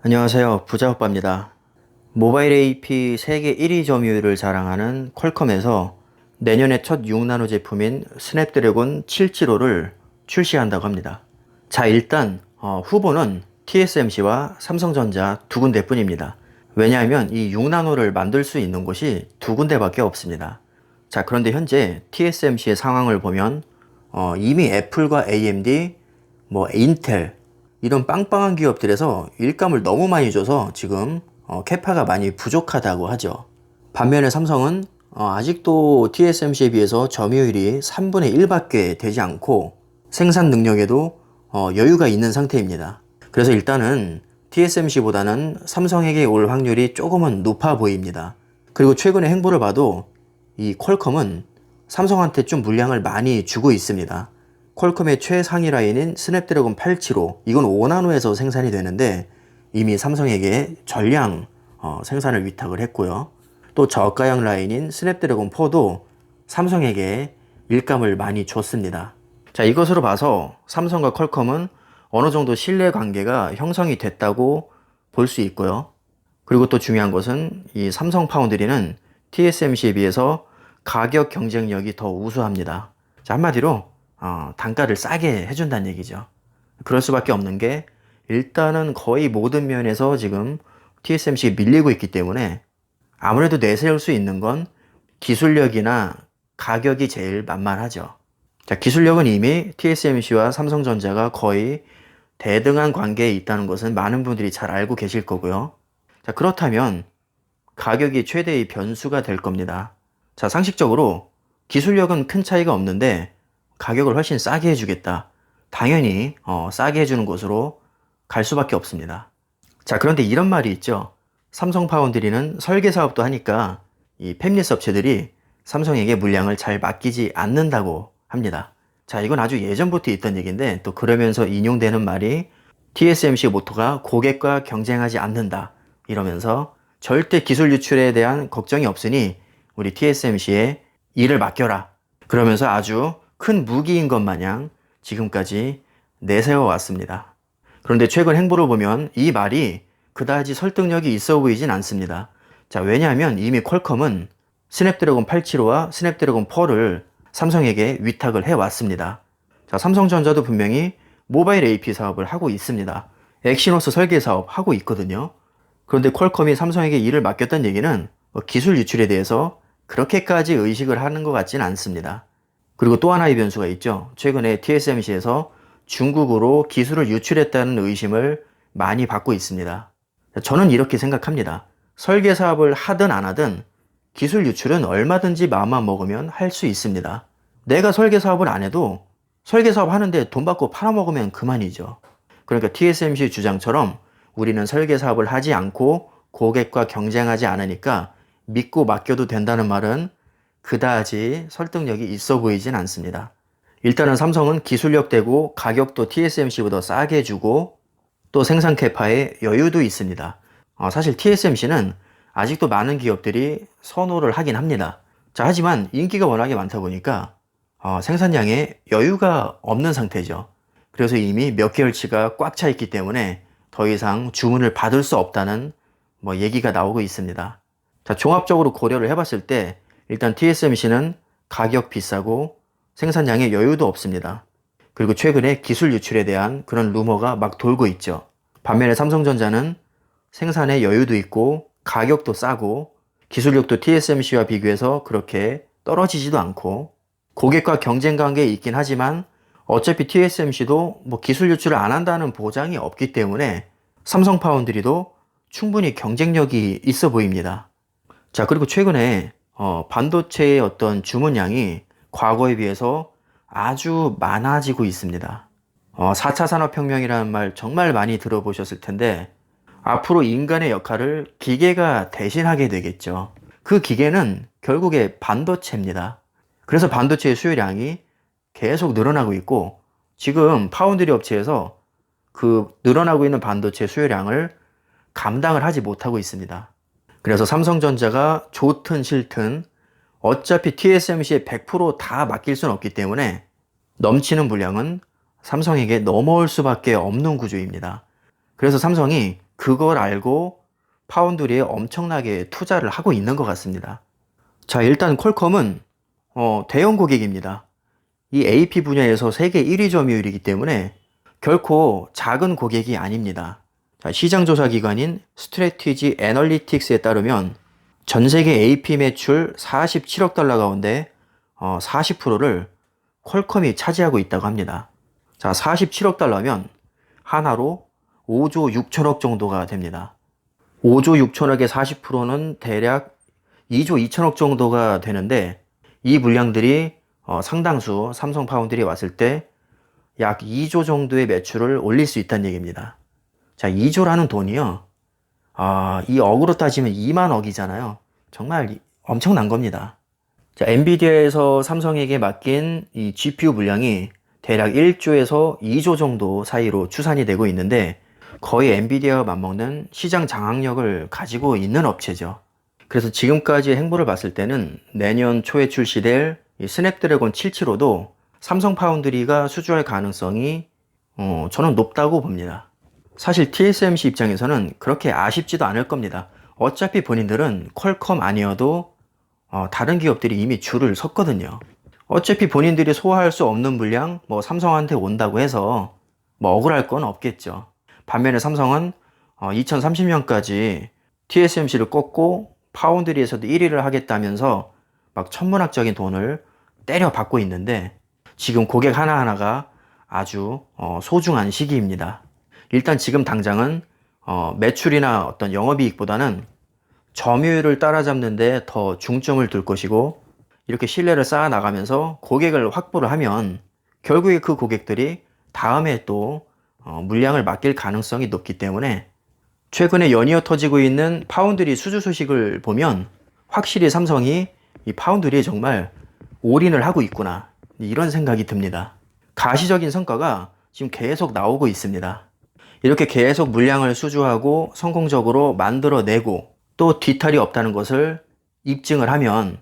안녕하세요. 부자오빠입니다. 모바일 AP 세계 1위 점유율을 자랑하는 퀄컴에서 내년에 첫 6나노 제품인 스냅드래곤 775를 출시한다고 합니다. 자, 일단 후보는 TSMC와 삼성전자 두 군데뿐입니다. 왜냐하면 이 6나노를 만들 수 있는 곳이 두 군데밖에 없습니다. 자, 그런데 현재 TSMC의 상황을 보면 이미 애플과 AMD, 인텔 이런 빵빵한 기업들에서 일감을 너무 많이 줘서 지금 캐파가 많이 부족하다고 하죠. 반면에 삼성은 아직도 TSMC에 비해서 점유율이 3분의 1밖에 되지 않고 생산 능력에도 여유가 있는 상태입니다. 그래서 일단은 TSMC보다는 삼성에게 올 확률이 조금은 높아 보입니다. 그리고 최근의 행보를 봐도 이 퀄컴은 삼성한테 좀 물량을 많이 주고 있습니다. 퀄컴의 최상위 라인인 스냅드래곤 875, 이건 5나노에서 생산이 되는데 이미 삼성에게 전량 생산을 위탁을 했고요. 또 저가형 라인인 스냅드래곤 4도 삼성에게 일감을 많이 줬습니다. 자, 이것으로 봐서 삼성과 퀄컴은 어느 정도 신뢰 관계가 형성이 됐다고 볼 수 있고요. 그리고 또 중요한 것은 이 삼성 파운드리는 TSMC에 비해서 가격 경쟁력이 더 우수합니다. 자, 한마디로 단가를 싸게 해준다는 얘기죠. 그럴 수밖에 없는 게 일단은 거의 모든 면에서 지금 TSMC가 밀리고 있기 때문에 아무래도 내세울 수 있는 건 기술력이나 가격이 제일 만만하죠. 자, 기술력은 이미 TSMC와 삼성전자가 거의 대등한 관계에 있다는 것은 많은 분들이 잘 알고 계실 거고요. 자, 그렇다면 가격이 최대의 변수가 될 겁니다. 자, 상식적으로 기술력은 큰 차이가 없는데 가격을 훨씬 싸게 해주겠다. 당연히 싸게 해주는 곳으로 갈 수밖에 없습니다. 자, 그런데 이런 말이 있죠. 삼성 파운드리는 설계 사업도 하니까 이 팹리스 업체들이 삼성에게 물량을 잘 맡기지 않는다고 합니다. 자, 이건 아주 예전부터 있던 얘기인데 또 그러면서 인용되는 말이 TSMC 모토가 고객과 경쟁하지 않는다. 이러면서 절대 기술 유출에 대한 걱정이 없으니 우리 TSMC에 일을 맡겨라. 그러면서 아주 큰 무기인 것 마냥 지금까지 내세워 왔습니다. 그런데 최근 행보를 보면 이 말이 그다지 설득력이 있어 보이진 않습니다. 자, 왜냐하면 이미 퀄컴은 스냅드래곤 875와 스냅드래곤 4를 삼성에게 위탁을 해왔습니다. 자, 삼성전자도 분명히 모바일 AP 사업을 하고 있습니다. 엑시노스 설계 사업 하고 있거든요. 그런데 퀄컴이 삼성에게 일을 맡겼다는 얘기는 기술 유출에 대해서 그렇게까지 의식을 하는 것 같지는 않습니다. 그리고 또 하나의 변수가 있죠. 최근에 TSMC에서 중국으로 기술을 유출했다는 의심을 많이 받고 있습니다. 저는 이렇게 생각합니다. 설계 사업을 하든 안 하든 기술 유출은 얼마든지 마음만 먹으면 할 수 있습니다. 내가 설계 사업을 안 해도 설계 사업 하는데 돈 받고 팔아먹으면 그만이죠. 그러니까 TSMC 주장처럼 우리는 설계 사업을 하지 않고 고객과 경쟁하지 않으니까 믿고 맡겨도 된다는 말은 그다지 설득력이 있어 보이진 않습니다. 일단은 삼성은 기술력 되고 가격도 TSMC보다 싸게 해주고 또 생산 캐파에 여유도 있습니다. 사실 TSMC는 아직도 많은 기업들이 선호를 하긴 합니다. 자, 하지만 인기가 워낙에 많다 보니까 생산량에 여유가 없는 상태죠. 그래서 이미 몇 개월치가 꽉 차 있기 때문에 더 이상 주문을 받을 수 없다는 얘기가 나오고 있습니다. 자, 종합적으로 고려를 해봤을 때 일단 TSMC는 가격 비싸고 생산량에 여유도 없습니다. 그리고 최근에 기술 유출에 대한 그런 루머가 막 돌고 있죠. 반면에 삼성전자는 생산에 여유도 있고 가격도 싸고 기술력도 TSMC와 비교해서 그렇게 떨어지지도 않고 고객과 경쟁 관계에 있긴 하지만 어차피 TSMC도 기술 유출을 안 한다는 보장이 없기 때문에 삼성 파운드리도 충분히 경쟁력이 있어 보입니다. 자, 그리고 최근에 반도체의 어떤 주문량이 과거에 비해서 아주 많아지고 있습니다. 4차 산업혁명이라는 말 정말 많이 들어보셨을 텐데 앞으로 인간의 역할을 기계가 대신하게 되겠죠. 그 기계는 결국에 반도체입니다. 그래서 반도체의 수요량이 계속 늘어나고 있고 지금 파운드리 업체에서 그 늘어나고 있는 반도체 수요량을 감당을 하지 못하고 있습니다. 그래서 삼성전자가 좋든 싫든 어차피 TSMC에 100%다 맡길 수는 없기 때문에 넘치는 물량은 삼성에게 넘어올 수밖에 없는 구조입니다. 그래서 삼성이 그걸 알고 파운드리에 엄청나게 투자를 하고 있는 것 같습니다. 자, 일단 퀄컴은 대형 고객입니다. 이 AP 분야에서 세계 1위 점유율이기 때문에 결코 작은 고객이 아닙니다. 자, 시장 조사 기관인 스트래티지 애널리틱스에 따르면 전 세계 AP 매출 47억 달러 가운데 40%를 퀄컴이 차지하고 있다고 합니다. 자, 47억 달러면 하나로 5조 6천억 정도가 됩니다. 5조 6천억의 40%는 대략 2조 2천억 정도가 되는데, 이 물량들이 상당수 삼성 파운드리에 왔을 때 약 2조 정도의 매출을 올릴 수 있다는 얘기입니다. 자, 2조라는 돈이요. 이 억으로 따지면 2만 억이잖아요. 정말 엄청난 겁니다. 자, 엔비디아에서 삼성에게 맡긴 이 GPU 물량이 대략 1조에서 2조 정도 사이로 추산이 되고 있는데, 거의 엔비디아와 맞먹는 시장 장악력을 가지고 있는 업체죠. 그래서 지금까지의 행보를 봤을 때는 내년 초에 출시될 이 스냅드래곤 775도 삼성 파운드리가 수주할 가능성이 저는 높다고 봅니다. 사실 TSMC 입장에서는 그렇게 아쉽지도 않을 겁니다. 어차피 본인들은 퀄컴 아니어도 다른 기업들이 이미 줄을 섰거든요. 어차피 본인들이 소화할 수 없는 물량 삼성한테 온다고 해서 억울할 건 없겠죠. 반면에 삼성은 2030년까지 TSMC를 꺾고 파운드리에서도 1위를 하겠다면서 막 천문학적인 돈을 때려 받고 있는데, 지금 고객 하나하나가 아주 소중한 시기입니다. 일단 지금 당장은 매출이나 어떤 영업이익보다는 점유율을 따라잡는 데 더 중점을 둘 것이고, 이렇게 신뢰를 쌓아 나가면서 고객을 확보를 하면 결국에 그 고객들이 다음에 또 물량을 맡길 가능성이 높기 때문에, 최근에 연이어 터지고 있는 파운드리 수주 소식을 보면 확실히 삼성이 이 파운드리에 정말 올인을 하고 있구나, 이런 생각이 듭니다. 가시적인 성과가 지금 계속 나오고 있습니다. 이렇게 계속 물량을 수주하고 성공적으로 만들어내고 또 뒤탈이 없다는 것을 입증을 하면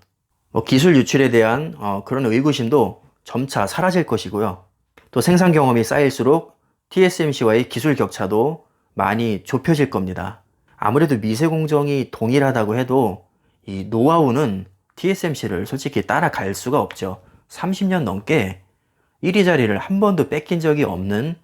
기술 유출에 대한 그런 의구심도 점차 사라질 것이고요. 또 생산 경험이 쌓일수록 TSMC와의 기술 격차도 많이 좁혀질 겁니다. 아무래도 미세 공정이 동일하다고 해도 이 노하우는 TSMC를 솔직히 따라갈 수가 없죠. 30년 넘게 1위 자리를 한 번도 뺏긴 적이 없는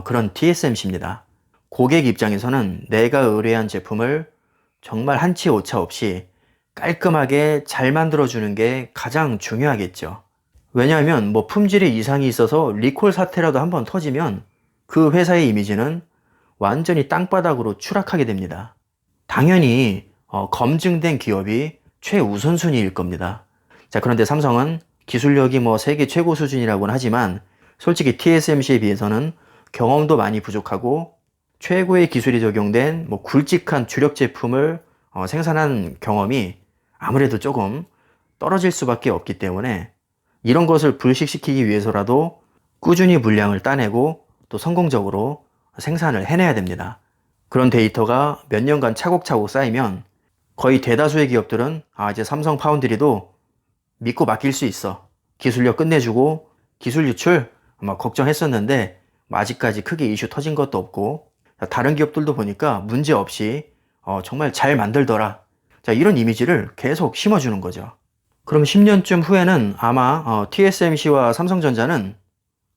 그런 TSMC입니다. 고객 입장에서는 내가 의뢰한 제품을 정말 한치 오차 없이 깔끔하게 잘 만들어주는 게 가장 중요하겠죠. 왜냐하면 품질에 이상이 있어서 리콜 사태라도 한번 터지면 그 회사의 이미지는 완전히 땅바닥으로 추락하게 됩니다. 당연히 검증된 기업이 최우선순위일 겁니다. 자, 그런데 삼성은 기술력이 세계 최고 수준이라고는 하지만 솔직히 TSMC에 비해서는 경험도 많이 부족하고 최고의 기술이 적용된 굵직한 주력 제품을 생산한 경험이 아무래도 조금 떨어질 수밖에 없기 때문에, 이런 것을 불식시키기 위해서라도 꾸준히 물량을 따내고 또 성공적으로 생산을 해내야 됩니다. 그런 데이터가 몇 년간 차곡차곡 쌓이면 거의 대다수의 기업들은 이제 삼성 파운드리도 믿고 맡길 수 있어, 기술력 끝내주고 기술 유출 아마 걱정했었는데 아직까지 크게 이슈 터진 것도 없고, 다른 기업들도 보니까 문제 없이 정말 잘 만들더라, 자, 이런 이미지를 계속 심어주는 거죠. 그럼 10년쯤 후에는 아마 TSMC와 삼성전자는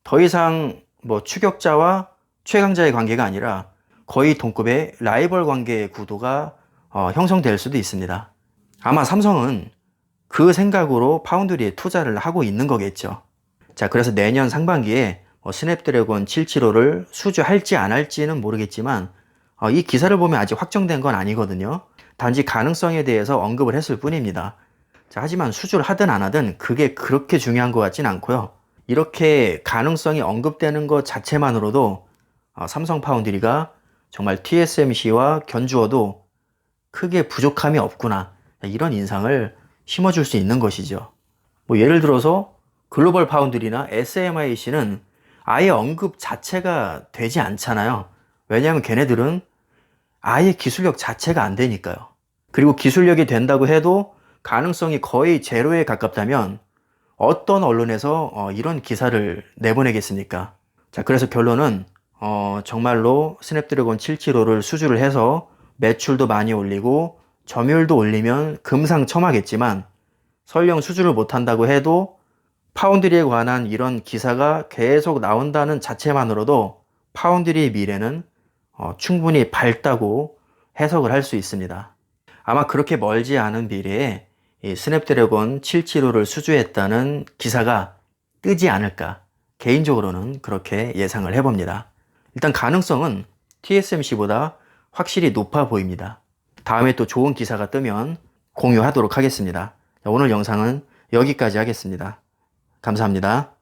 더 이상 추격자와 최강자의 관계가 아니라 거의 동급의 라이벌 관계의 구도가 형성될 수도 있습니다. 아마 삼성은 그 생각으로 파운드리에 투자를 하고 있는 거겠죠. 자, 그래서 내년 상반기에 스냅드래곤 775를 수주할지 안 할지는 모르겠지만 이 기사를 보면 아직 확정된 건 아니거든요. 단지 가능성에 대해서 언급을 했을 뿐입니다. 자, 하지만 수주를 하든 안 하든 그게 그렇게 중요한 것 같진 않고요. 이렇게 가능성이 언급되는 것 자체만으로도 삼성 파운드리가 정말 TSMC와 견주어도 크게 부족함이 없구나, 이런 인상을 심어줄 수 있는 것이죠. 예를 들어서 글로벌 파운드리나 SMIC는 아예 언급 자체가 되지 않잖아요. 왜냐하면 걔네들은 아예 기술력 자체가 안 되니까요. 그리고 기술력이 된다고 해도 가능성이 거의 제로에 가깝다면 어떤 언론에서 이런 기사를 내보내겠습니까? 자, 그래서 결론은 정말로 스냅드래곤 775를 수주를 해서 매출도 많이 올리고 점유율도 올리면 금상첨화겠지만 설령 수주를 못한다고 해도 파운드리에 관한 이런 기사가 계속 나온다는 자체만으로도 파운드리의 미래는 충분히 밝다고 해석을 할 수 있습니다. 아마 그렇게 멀지 않은 미래에 이 스냅드래곤 775를 수주했다는 기사가 뜨지 않을까, 개인적으로는 그렇게 예상을 해봅니다. 일단 가능성은 TSMC보다 확실히 높아 보입니다. 다음에 또 좋은 기사가 뜨면 공유하도록 하겠습니다. 오늘 영상은 여기까지 하겠습니다. 감사합니다.